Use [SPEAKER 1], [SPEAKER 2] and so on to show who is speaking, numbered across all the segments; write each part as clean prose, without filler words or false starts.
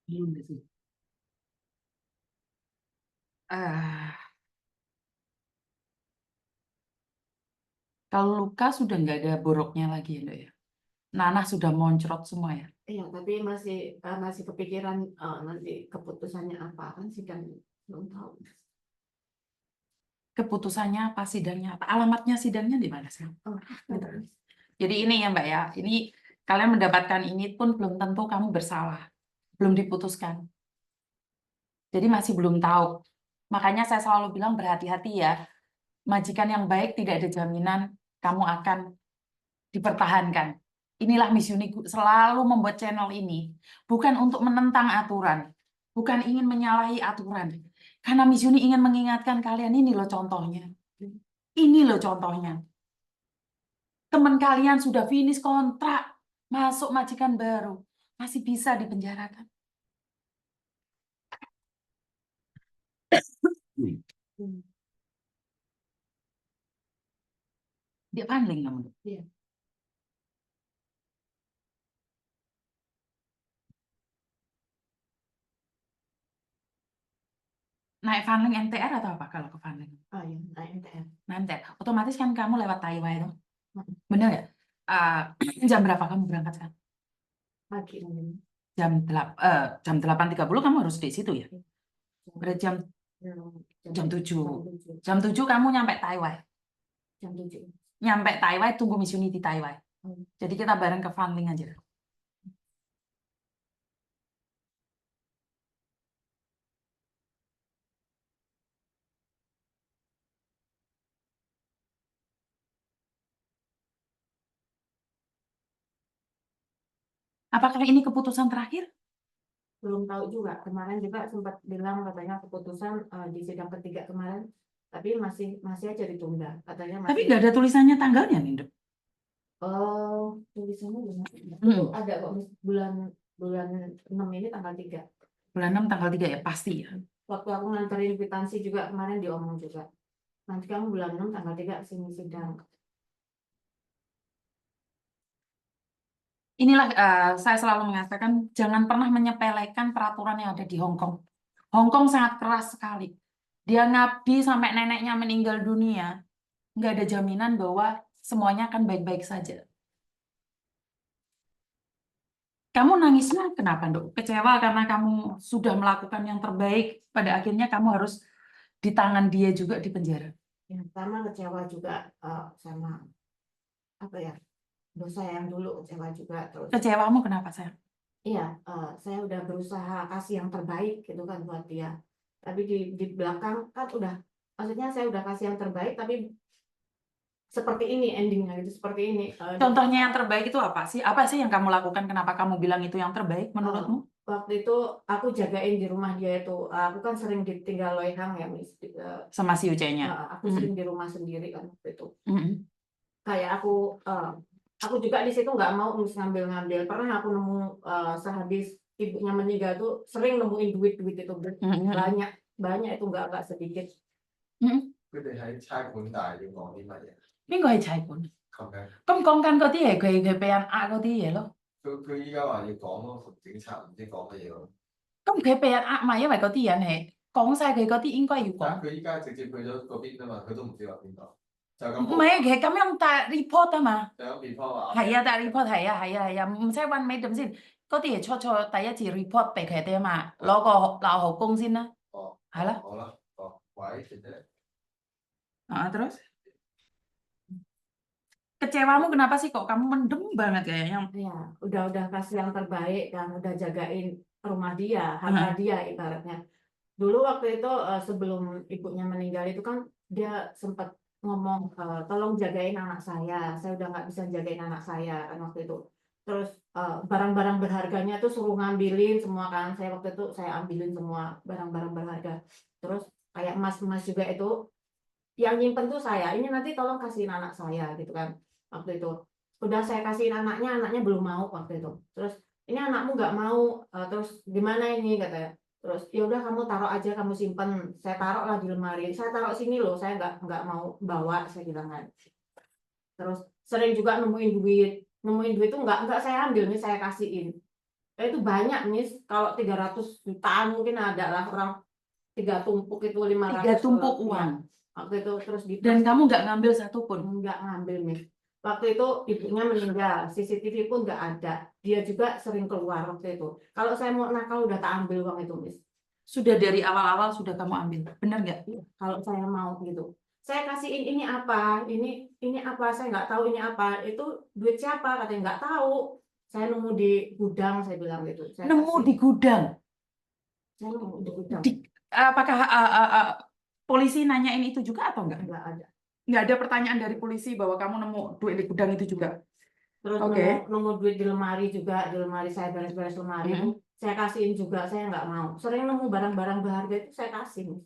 [SPEAKER 1] Belum sih. Ah, kalau luka sudah nggak ada boroknya lagi ya, Dok ya. Nanah sudah moncrot semua ya.
[SPEAKER 2] Iya, tapi masih kepikiran nanti keputusannya apa kan sidang belum tahu.
[SPEAKER 1] Keputusannya apa, sidangnya apa? Alamatnya sidangnya di mana sih?
[SPEAKER 2] Oh,
[SPEAKER 1] Gitu. Jadi ini ya Mbak ya, ini kalian mendapatkan ini pun belum tentu kamu bersalah, belum diputuskan. Jadi masih belum tahu. Makanya saya selalu bilang berhati-hati ya. Majikan yang baik tidak ada jaminan kamu akan dipertahankan. Inilah Miss Unique selalu membuat channel ini bukan untuk menentang aturan, bukan ingin menyalahi aturan. Karena Miss Uni ingin mengingatkan kalian ini loh contohnya. Ini loh contohnya. Teman kalian sudah finish kontrak, masuk majikan baru, masih bisa dipenjarakan.
[SPEAKER 2] Hmm.
[SPEAKER 1] Dia paling namun.
[SPEAKER 2] Iya.
[SPEAKER 1] Naik funling MTR atau apa kalau ke funling?
[SPEAKER 2] Oh iya, nah, MTR.
[SPEAKER 1] Nah, MTR. Otomatis kan kamu lewat Taiwan itu.
[SPEAKER 2] Hmm.
[SPEAKER 1] Bener ya? Jam berapa kamu berangkat sekarang?
[SPEAKER 2] Pagi mungkin.
[SPEAKER 1] Jam 8.30 kamu harus di situ ya? Berarti jam
[SPEAKER 2] Jam
[SPEAKER 1] 7.
[SPEAKER 2] 7.
[SPEAKER 1] Jam 7 kamu nyampe Taiwan.
[SPEAKER 2] Jam 7.
[SPEAKER 1] Nyampe Taiwan tunggu Miss Uni di Taiwan.
[SPEAKER 2] Hmm.
[SPEAKER 1] Jadi kita bareng ke funling aja. Apakah ini keputusan terakhir?
[SPEAKER 2] Belum tahu juga. Kemarin juga sempat bilang katanya keputusan di sidang ketiga kemarin, tapi masih aja ditunda. Katanya
[SPEAKER 1] Tapi
[SPEAKER 2] masih.
[SPEAKER 1] nggak ada tulisannya tanggalnya nih, Dok.
[SPEAKER 2] Oh, tulisannya gimana? Itu
[SPEAKER 1] Hmm.
[SPEAKER 2] ada kok bulan bulan 6 ini tanggal 3.
[SPEAKER 1] Bulan 6 tanggal 3 ya, pasti ya.
[SPEAKER 2] Waktu aku nganterin kwitansi juga kemarin diomong juga. Nanti kamu bulan 6 tanggal 3 sini sidang.
[SPEAKER 1] Inilah saya selalu mengatakan jangan pernah menyepelekan peraturan yang ada di Hong Kong. Hong Kong sangat keras sekali. Dia ngabdi sampai neneknya meninggal dunia, nggak ada jaminan bahwa semuanya akan baik-baik saja. Kamu nangisnya kenapa, Dok? Kecewa karena kamu sudah melakukan yang terbaik, pada akhirnya kamu harus di tangan dia juga di penjara.
[SPEAKER 2] Yang pertama kecewa juga sama apa ya, dosa yang dulu kecewa juga. Terus
[SPEAKER 1] Kecewamu kenapa, sayang?
[SPEAKER 2] iya, saya udah berusaha kasih yang terbaik gitu kan buat dia. Tapi di belakang kan udah, maksudnya saya udah kasih yang terbaik, tapi seperti ini endingnya gitu, seperti ini.
[SPEAKER 1] Contohnya yang terbaik itu apa sih? Apa sih yang kamu lakukan? Kenapa kamu bilang itu yang terbaik menurutmu?
[SPEAKER 2] Waktu itu aku jagain di rumah dia itu, aku kan sering ditinggal loihang ya, Miss.
[SPEAKER 1] Sama si Ucenya.
[SPEAKER 2] Aku sering di rumah sendiri kan waktu itu.
[SPEAKER 1] Mm-mm.
[SPEAKER 2] Kayak aku juga di situ nggak mau harus ngambil-ngambil. Pernah aku nemu sehabis ibunya meninggal tuh sering nemuin duit-duit itu
[SPEAKER 1] Mm-mm.
[SPEAKER 2] banyak banyak itu nggak sedikit.
[SPEAKER 1] 嗯，
[SPEAKER 3] 佢哋喺差館大要講啲乜嘢？
[SPEAKER 1] 邊個係差館？
[SPEAKER 3] 咁樣
[SPEAKER 1] 咁講緊嗰啲係佢俾人呃嗰啲嘢咯。
[SPEAKER 3] 佢依家話要講咯，同警察唔知講乜嘢咯。
[SPEAKER 1] 咁佢俾人呃嘛，因為嗰啲人係講晒佢嗰啲應該要講。
[SPEAKER 3] 但係佢依家直接去咗嗰邊啊嘛，佢都唔知話邊度，就咁。
[SPEAKER 1] 唔係，其實咁樣帶 report 啊嘛。
[SPEAKER 3] 就咁 report 話。
[SPEAKER 1] 係啊，帶 report 係啊，唔使揾尾點先。嗰啲係初第一次 report 俾佢哋啊嘛，攞個鬧號工先啦。
[SPEAKER 3] 哦。
[SPEAKER 1] 係啦。
[SPEAKER 3] 好啦，哦，喂，姐姐。
[SPEAKER 1] Terus? Kecewamu kenapa sih kok kamu mendem banget kayaknya?
[SPEAKER 2] Ya udah kasih yang terbaik kan, udah jagain rumah dia, harta dia ibaratnya. Dulu waktu itu sebelum ibunya meninggal itu kan dia sempat ngomong tolong jagain anak saya udah nggak bisa jagain anak saya kan waktu itu. Terus barang-barang berharganya tuh suruh ngambilin semua kan, saya waktu itu saya ambilin semua barang-barang berharga. Terus kayak emas-emas juga itu yang nyimpen tuh saya, ini nanti tolong kasihin anak saya gitu kan waktu itu. Udah saya kasihin anaknya belum mau waktu itu. Terus ini anakmu nggak mau, terus gimana ini katanya. Terus ya udah kamu taruh aja, kamu simpen. Saya taruh lah di lemari. Saya taruh sini loh, saya nggak mau bawa, saya bilang kan. Terus sering juga nemuin duit tuh nggak saya ambil nih, saya kasihin. Itu banyak Miss, kalau 300 jutaan mungkin ada lah orang 3 tumpuk itu
[SPEAKER 1] 3
[SPEAKER 2] 500
[SPEAKER 1] tumpuk
[SPEAKER 2] kalau ya
[SPEAKER 1] uang.
[SPEAKER 2] waktu itu terus di
[SPEAKER 1] Dan kamu nggak ngambil satupun.
[SPEAKER 2] nggak ngambil Miss. Waktu itu ibunya meninggal, CCTV pun nggak ada. Dia juga sering keluar waktu itu. Kalau saya mau nakal udah tak ambil uang itu Miss.
[SPEAKER 1] Sudah dari awal-awal sudah kamu ambil. Benar nggak?
[SPEAKER 2] Iya, kalau saya mau gitu. Saya kasihin ini apa, ini apa, saya nggak tahu ini apa. Itu duit siapa? Katanya nggak tahu. Saya nemu di gudang, saya bilang gitu. Saya
[SPEAKER 1] Nemu
[SPEAKER 2] kasih,
[SPEAKER 1] di gudang.
[SPEAKER 2] saya nemu di gudang.
[SPEAKER 1] Apakah polisi nanyain itu juga atau enggak?
[SPEAKER 2] Nggak ada.
[SPEAKER 1] Nggak ada pertanyaan dari polisi bahwa kamu nemu duit di gudang itu juga.
[SPEAKER 2] Terus
[SPEAKER 1] Oke.
[SPEAKER 2] nemu duit di lemari juga, di lemari saya beres-beres lemari itu. Saya kasihin juga, saya nggak mau. Sering nemu barang-barang berharga itu saya kasih.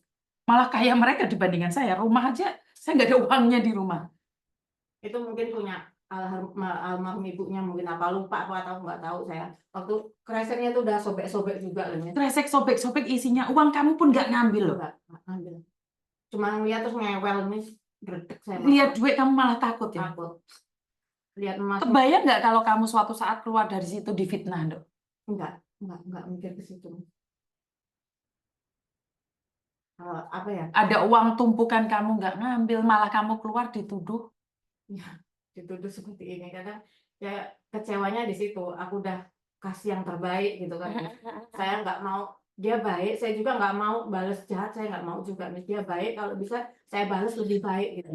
[SPEAKER 1] Malah kayak mereka dibandingkan saya. Rumah aja saya nggak ada uangnya di rumah.
[SPEAKER 2] Itu mungkin punya almarhum ibunya, mungkin apa lupa apa atau nggak tahu saya. Waktu kresernya itu udah sobek-sobek juga loh. Ya.
[SPEAKER 1] Kresek sobek-sobek isinya uang kamu pun nggak ngambil loh.
[SPEAKER 2] Nggak ambil. Cuma ngeliat terus ngewel nih, gredek saya
[SPEAKER 1] Lihat duit kamu malah takut ya.
[SPEAKER 2] takut. Lihat emas
[SPEAKER 1] Kebayang nggak kalau kamu suatu saat keluar dari situ difitnah, Dok?
[SPEAKER 2] enggak mikir ke situ. Apa ya?
[SPEAKER 1] Ada uang tumpukan kamu nggak ngambil, malah kamu keluar dituduh.
[SPEAKER 2] Ya, dituduh seperti ini karena ya kecewanya di situ. Aku udah kasih yang terbaik gitu kan. Saya nggak mau dia baik, saya juga nggak mau balas jahat, saya nggak mau juga. Dia baik, kalau bisa saya balas lebih baik gitu.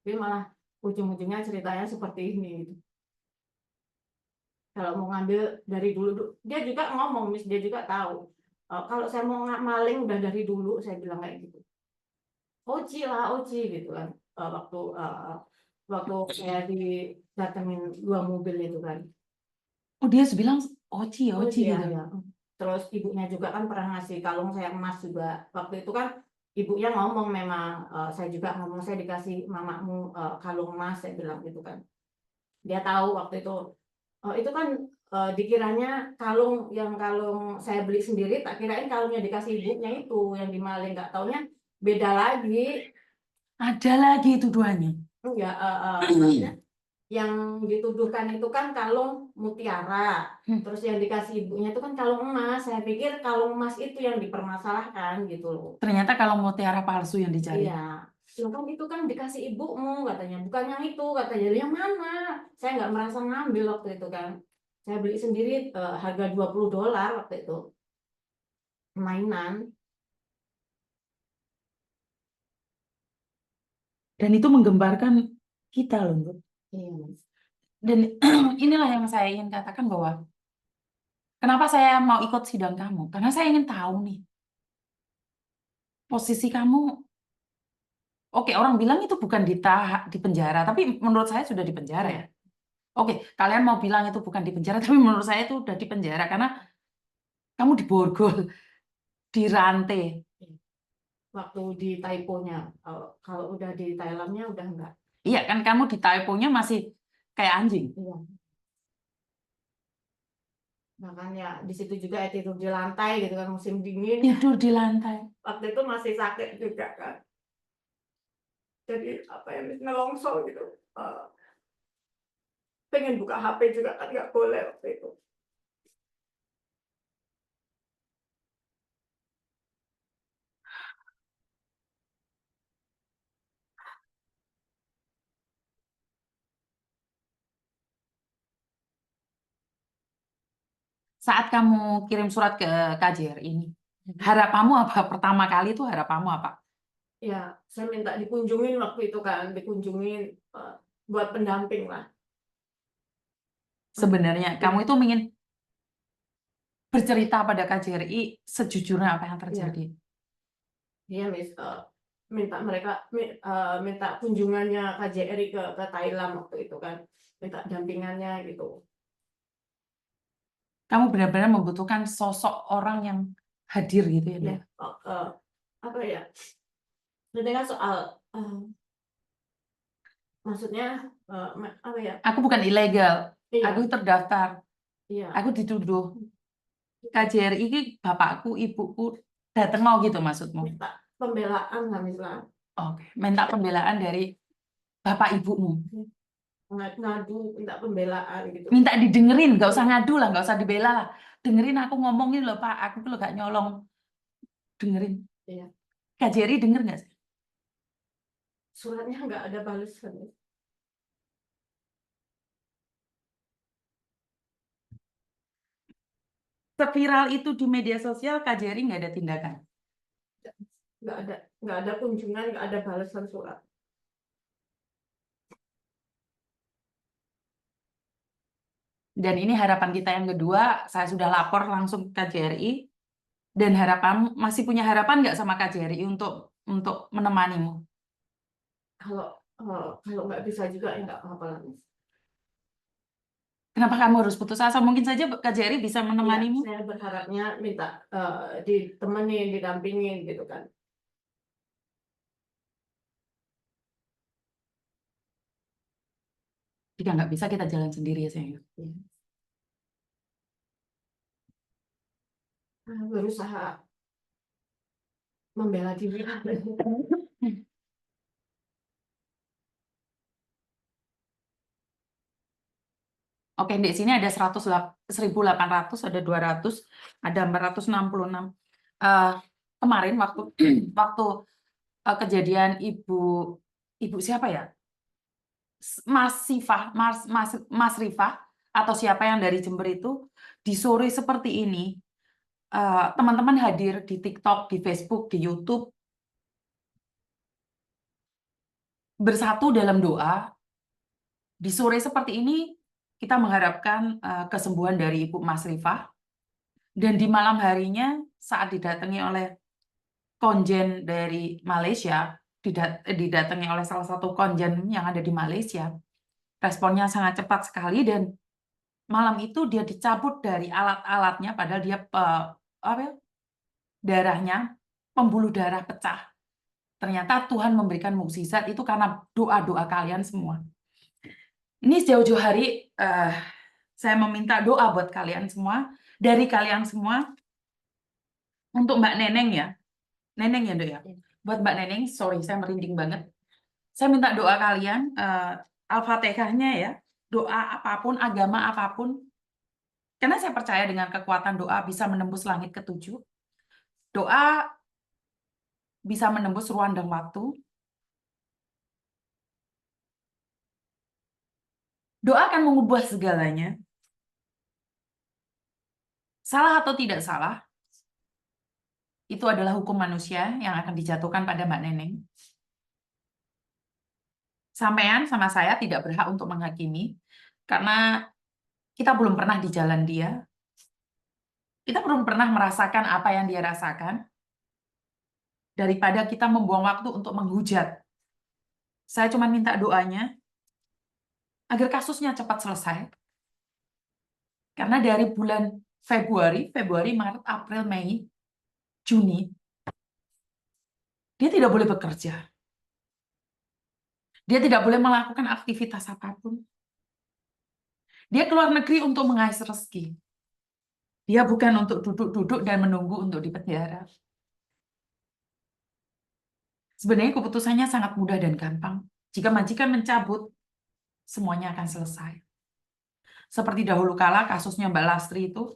[SPEAKER 2] Tapi malah ujung-ujungnya ceritanya seperti ini gitu. Kalau mau ngambil dari dulu, dia juga ngomong, Miss, dia juga tahu. Kalau saya mau maling udah dari dulu, saya bilang kayak gitu. Oci lah, Oci gitu kan. Waktu saya didatengin 2 mobil itu kan.
[SPEAKER 1] Oh, dia bilang Oci, Oci
[SPEAKER 2] Iya,
[SPEAKER 1] gitu.
[SPEAKER 2] iya. Terus ibunya juga kan pernah ngasih kalung saya emas juga. Waktu itu kan ibunya ngomong memang, saya juga ngomong saya dikasih mamamu kalung emas, saya bilang gitu kan. Dia tahu waktu itu kan dikiranya kalung saya beli sendiri, tak kirain kalungnya dikasih ibunya itu yang dimaling, nggak taunya beda lagi.
[SPEAKER 1] Ada lagi tuduhannya.
[SPEAKER 2] Enggak, maksudnya yang dituduhkan itu kan kalung mutiara, terus yang dikasih ibunya itu kan kalung emas. Saya pikir kalung emas itu yang dipermasalahkan gitu loh.
[SPEAKER 1] Ternyata kalau mutiara palsu yang dicari.
[SPEAKER 2] Iya, loh kan itu kan dikasih ibumu katanya, bukan yang itu katanya. Yang mana? Saya nggak merasa ngambil waktu itu kan. Saya beli sendiri harga $20 waktu itu. Mainan.
[SPEAKER 1] Dan itu menggembarkan kita loh, Mbak.
[SPEAKER 2] Iya, Mas.
[SPEAKER 1] Dan inilah yang saya ingin katakan bahwa kenapa saya mau ikut sidang kamu? Karena saya ingin tahu nih, posisi kamu. Oke, orang bilang itu bukan di penjara, tapi menurut saya sudah di penjara ya. Oke, kalian mau bilang itu bukan di penjara, tapi menurut saya itu udah di penjara karena kamu diborgol, dirantai.
[SPEAKER 2] Waktu di typo-nya, kalau udah di Thailandnya udah enggak.
[SPEAKER 1] Iya kan, kamu di typo-nya masih kayak anjing.
[SPEAKER 2] Iya. Makanya di situ juga tidur di lantai gitu kan, musim dingin.
[SPEAKER 1] Tidur di lantai.
[SPEAKER 2] Waktu itu masih sakit juga kan. Jadi apa ya, nelongso gitu. Pengen buka HP juga kan nggak boleh waktu itu.
[SPEAKER 1] Saat kamu kirim surat ke KJRI ini, harapanmu apa? Pertama kali itu harapanmu apa?
[SPEAKER 2] Ya, saya minta dikunjungin waktu itu kan, dikunjungin buat pendamping lah.
[SPEAKER 1] Sebenarnya kamu itu ingin bercerita pada KJRI sejujurnya apa yang terjadi.
[SPEAKER 2] Iya, Miss, minta kunjungannya KJRI ke Thailand waktu itu kan, minta dampingannya gitu.
[SPEAKER 1] Kamu benar-benar membutuhkan sosok orang yang hadir gitu ya, Mbak?
[SPEAKER 2] Ya, apa ya? Sebenarnya kan soal maksudnya apa ya?
[SPEAKER 1] Aku bukan ilegal,
[SPEAKER 2] Iya,
[SPEAKER 1] aku terdaftar,
[SPEAKER 2] iya.
[SPEAKER 1] aku dituduh. KJRI ini bapakku, ibuku datang mau gitu maksudmu?
[SPEAKER 2] Minta pembelaan lah misalnya.
[SPEAKER 1] Oke, minta pembelaan dari bapak ibumu.
[SPEAKER 2] ngadu, minta pembelaan gitu.
[SPEAKER 1] Minta didengerin, nggak usah ngadu lah, nggak usah dibela lah. Dengerin aku ngomongin loh Pak, aku tuh gak nyolong. Dengerin.
[SPEAKER 2] Iya.
[SPEAKER 1] Kak Jerry denger nggak sih?
[SPEAKER 2] Suratnya nggak ada balasan.
[SPEAKER 1] Seviral itu di media sosial, Kak Jerry nggak ada tindakan.
[SPEAKER 2] Nggak ada kunjungan, nggak ada balasan surat.
[SPEAKER 1] Dan ini harapan kita yang kedua, saya sudah lapor langsung ke KJRI, dan harapan masih punya harapan nggak sama KJRI untuk menemanimu?
[SPEAKER 2] Kalau kalau nggak bisa juga ya nggak apa-apa lah, Mas.
[SPEAKER 1] Kenapa kamu harus putus asa? Mungkin saja KJRI bisa
[SPEAKER 2] Iya,
[SPEAKER 1] menemanimu.
[SPEAKER 2] saya berharapnya minta ditemenin, didampingin gitu kan.
[SPEAKER 1] Jika nggak bisa, kita jalan sendiri ya sayang.
[SPEAKER 2] Iya. Berusaha membela diri.
[SPEAKER 1] Oke, di sini ada 1.800, ada 200, ada 466. Kemarin waktu waktu kejadian ibu siapa ya? Mas Rifah atau siapa yang dari Jember itu di sore seperti ini, teman-teman hadir di TikTok, di Facebook, di YouTube, bersatu dalam doa. Di sore seperti ini kita mengharapkan kesembuhan dari Ibu Mas Rifah, dan di malam harinya saat didatangi oleh konjen dari Malaysia, didatangi oleh salah satu konjen yang ada di Malaysia, responnya sangat cepat sekali, dan malam itu dia dicabut dari alat-alatnya, padahal dia darahnya, pembuluh darah pecah. Ternyata Tuhan memberikan mukjizat itu karena doa-doa kalian semua. Ini jauh-jauh hari saya meminta doa buat kalian semua, dari kalian semua, untuk Mbak Neneng ya. Neneng ya, Dok ya. Buat Mbak Neneng, sorry saya merinding banget. Saya minta doa kalian, Al-Fatihahnya ya, doa apapun, agama apapun, karena saya percaya dengan kekuatan doa bisa menembus langit ketujuh. Doa bisa menembus ruang dan waktu. Doa akan mengubah segalanya. Salah atau tidak salah, itu adalah hukum manusia yang akan dijatuhkan pada Mbak Neneng. Sampean sama saya tidak berhak untuk menghakimi, karena kita belum pernah di jalan dia. Kita belum pernah merasakan apa yang dia rasakan. Daripada kita membuang waktu untuk menghujat, saya cuma minta doanya agar kasusnya cepat selesai. Karena dari bulan Februari, Maret, April, Mei, Juni, dia tidak boleh bekerja. Dia tidak boleh melakukan aktivitas apapun. Dia keluar negeri untuk mengais rezeki. Dia bukan untuk duduk-duduk dan menunggu untuk dipenjara. Sebenarnya keputusannya sangat mudah dan gampang. Jika majikan mencabut, semuanya akan selesai. Seperti dahulu kala kasusnya Mbak Lastri itu,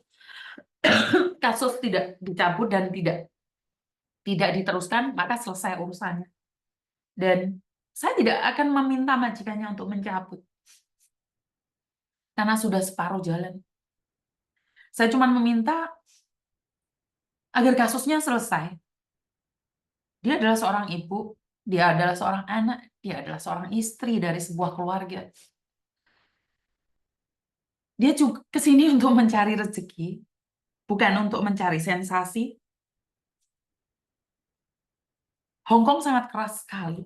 [SPEAKER 1] kasus tidak dicabut dan tidak diteruskan, maka selesai urusannya. Dan saya tidak akan meminta majikannya untuk mencabut, karena sudah separuh jalan. Saya cuma meminta agar kasusnya selesai. Dia adalah seorang ibu, dia adalah seorang anak, dia adalah seorang istri dari sebuah keluarga. Dia juga ke sini untuk mencari rezeki, bukan untuk mencari sensasi. Hong Kong sangat keras sekali.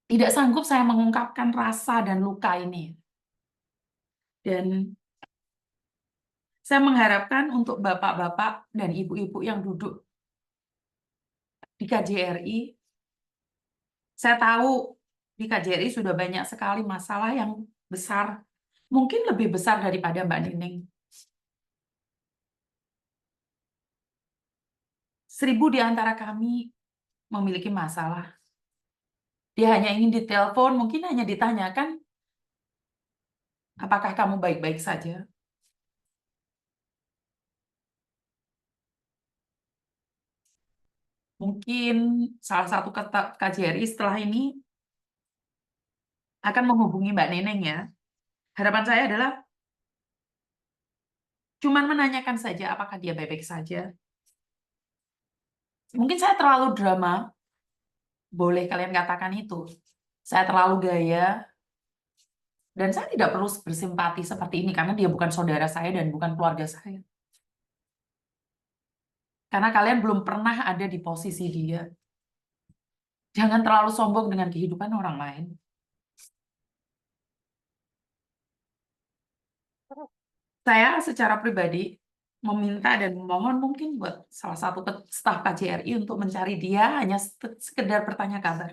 [SPEAKER 1] Tidak sanggup saya mengungkapkan rasa dan luka ini. Dan saya mengharapkan untuk bapak-bapak dan ibu-ibu yang duduk di KJRI, saya tahu di KJRI sudah banyak sekali masalah yang besar, mungkin lebih besar daripada Mbak Nining. 1.000 di antara kami memiliki masalah. Dia hanya ingin ditelepon, mungkin hanya ditanyakan, apakah kamu baik-baik saja? Mungkin salah satu KJRI setelah ini akan menghubungi Mbak Neneng ya. Harapan saya adalah cuman menanyakan saja apakah dia baik-baik saja. Mungkin saya terlalu drama, boleh kalian katakan itu. Saya terlalu gaya, dan saya tidak perlu bersimpati seperti ini karena dia bukan saudara saya dan bukan keluarga saya. Karena kalian belum pernah ada di posisi dia. Jangan terlalu sombong dengan kehidupan orang lain. Saya secara pribadi meminta dan memohon mungkin buat salah satu staf KJRI untuk mencari dia, hanya sekedar bertanya kabar.